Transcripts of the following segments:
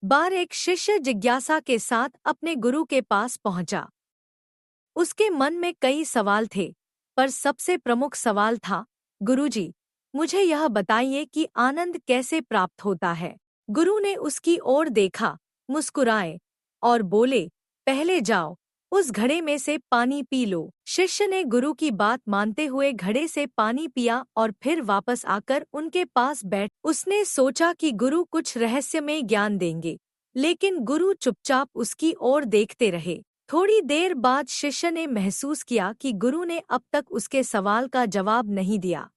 बार एक शिष्य जिज्ञासा के साथ अपने गुरु के पास पहुंचा। उसके मन में कई सवाल थे, पर सबसे प्रमुख सवाल था, गुरुजी, मुझे यह बताइए कि आनंद कैसे प्राप्त होता है। गुरु ने उसकी ओर देखा, मुस्कुराए और बोले, पहले जाओ, उस घड़े में से पानी पी लो। शिष्य ने गुरु की बात मानते हुए घड़े से पानी पिया और फिर वापस आकर उनके पास बैठ। उसने सोचा कि गुरु कुछ रहस्यमय ज्ञान देंगे, लेकिन गुरु चुपचाप उसकी ओर देखते रहे। थोड़ी देर बाद शिष्य ने महसूस किया कि गुरु ने अब तक उसके सवाल का जवाब नहीं दिया।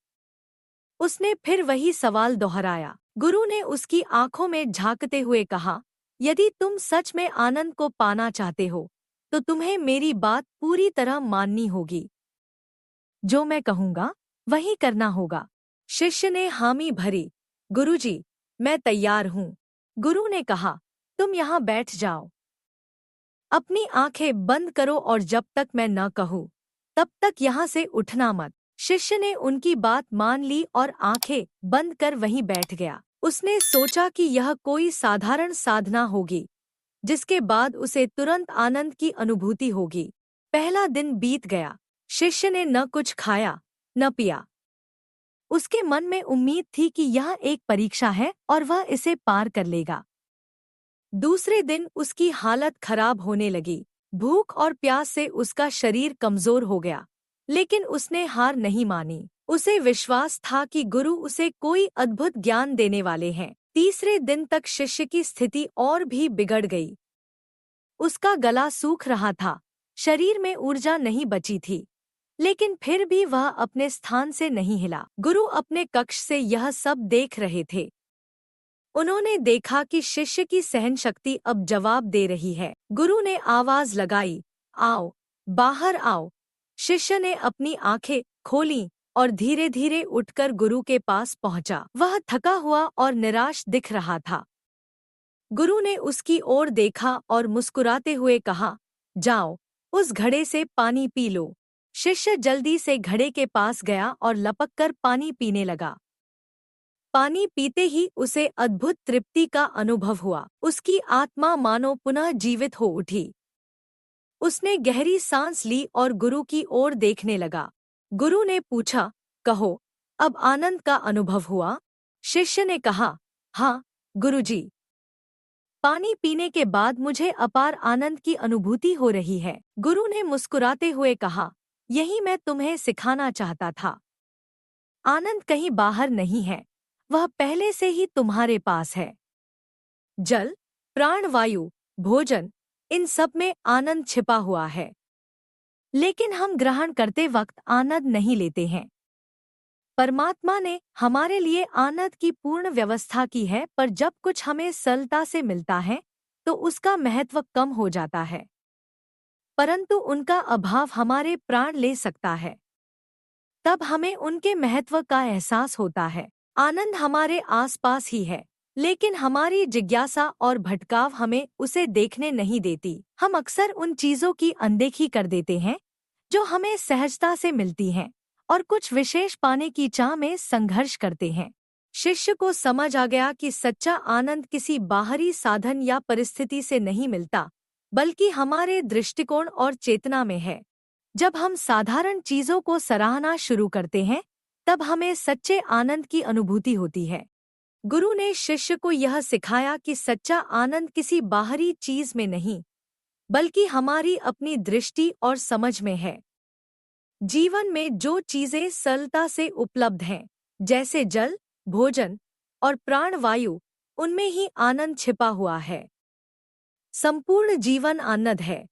उसने फिर वही सवाल दोहराया। गुरु ने उसकी आंखों में झांकते हुए कहा, यदि तुम सच में आनंद को पाना चाहते हो, तो तुम्हें मेरी बात पूरी तरह माननी होगी। जो मैं कहूँगा, वही करना होगा। शिष्य ने हामी भरी। गुरुजी, मैं तैयार हूँ। गुरु ने कहा, तुम यहाँ बैठ जाओ। अपनी आंखें बंद करो और जब तक मैं न कहूँ, तब तक यहाँ से उठना मत। शिष्य ने उनकी बात मान ली और आंखें बंद कर वहीं बैठ गया। उसने सोचा कि यह कोई साधारण साधना होगी, जिसके बाद उसे तुरंत आनंद की अनुभूति होगी। पहला दिन बीत गया। शिष्य ने न कुछ खाया, न पिया। उसके मन में उम्मीद थी कि यह एक परीक्षा है और वह इसे पार कर लेगा। दूसरे दिन उसकी हालत खराब होने लगी। भूख और प्यास से उसका शरीर कमजोर हो गया, लेकिन उसने हार नहीं मानी। उसे विश्वास था कि गुरु उसे कोई अद्भुत ज्ञान देने वाले हैं। तीसरे दिन तक शिष्य की स्थिति और भी बिगड़ गई। उसका गला सूख रहा था, शरीर में ऊर्जा नहीं बची थी, लेकिन फिर भी वह अपने स्थान से नहीं हिला। गुरु अपने कक्ष से यह सब देख रहे थे। उन्होंने देखा कि शिष्य की सहन शक्ति अब जवाब दे रही है। गुरु ने आवाज लगाई, आओ, बाहर आओ। शिष्य ने अपनी आंखें खोलीं और धीरे धीरे उठकर गुरु के पास पहुंचा। वह थका हुआ और निराश दिख रहा था। गुरु ने उसकी ओर देखा और मुस्कुराते हुए कहा, जाओ, उस घड़े से पानी पी लो। शिष्य जल्दी से घड़े के पास गया और लपककर पानी पीने लगा। पानी पीते ही उसे अद्भुत तृप्ति का अनुभव हुआ। उसकी आत्मा मानो पुनः जीवित हो उठी। उसने गहरी सांस ली और गुरु की ओर देखने लगा। गुरु ने पूछा, कहो, अब आनंद का अनुभव हुआ? शिष्य ने कहा, हाँ, गुरुजी। पानी पीने के बाद मुझे अपार आनंद की अनुभूति हो रही है। गुरु ने मुस्कुराते हुए कहा, यही मैं तुम्हें सिखाना चाहता था। आनंद कहीं बाहर नहीं है, वह पहले से ही तुम्हारे पास है। जल, प्राणवायु, भोजन, इन सब में आनंद छिपा हुआ है, लेकिन हम ग्रहण करते वक्त आनंद नहीं लेते हैं। परमात्मा ने हमारे लिए आनंद की पूर्ण व्यवस्था की है, पर जब कुछ हमें सरलता से मिलता है तो उसका महत्व कम हो जाता है, परंतु उनका अभाव हमारे प्राण ले सकता है। तब हमें उनके महत्व का एहसास होता है। आनंद हमारे आसपास ही है, लेकिन हमारी जिज्ञासा और भटकाव हमें उसे देखने नहीं देती। हम अक्सर उन चीजों की अनदेखी कर देते हैं जो हमें सहजता से मिलती हैं, और कुछ विशेष पाने की चाह में संघर्ष करते हैं। शिष्य को समझ आ गया कि सच्चा आनंद किसी बाहरी साधन या परिस्थिति से नहीं मिलता, बल्कि हमारे दृष्टिकोण और चेतना में है। जब हम साधारण चीजों को सराहना शुरू करते हैं, तब हमें सच्चे आनंद की अनुभूति होती है। गुरु ने शिष्य को यह सिखाया कि सच्चा आनंद किसी बाहरी चीज में नहीं, बल्कि हमारी अपनी दृष्टि और समझ में है। जीवन में जो चीजें सरलता से उपलब्ध हैं, जैसे जल, भोजन और प्राणवायु, उनमें ही आनंद छिपा हुआ है। संपूर्ण जीवन आनंद है।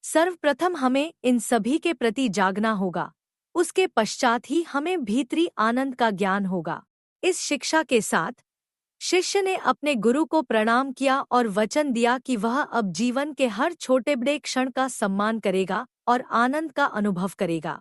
सर्वप्रथम हमें इन सभी के प्रति जागना होगा, उसके पश्चात ही हमें भीतरी आनंद का ज्ञान होगा। इस शिक्षा के साथ शिष्य ने अपने गुरु को प्रणाम किया और वचन दिया कि वह अब जीवन के हर छोटे बड़े क्षण का सम्मान करेगा और आनंद का अनुभव करेगा।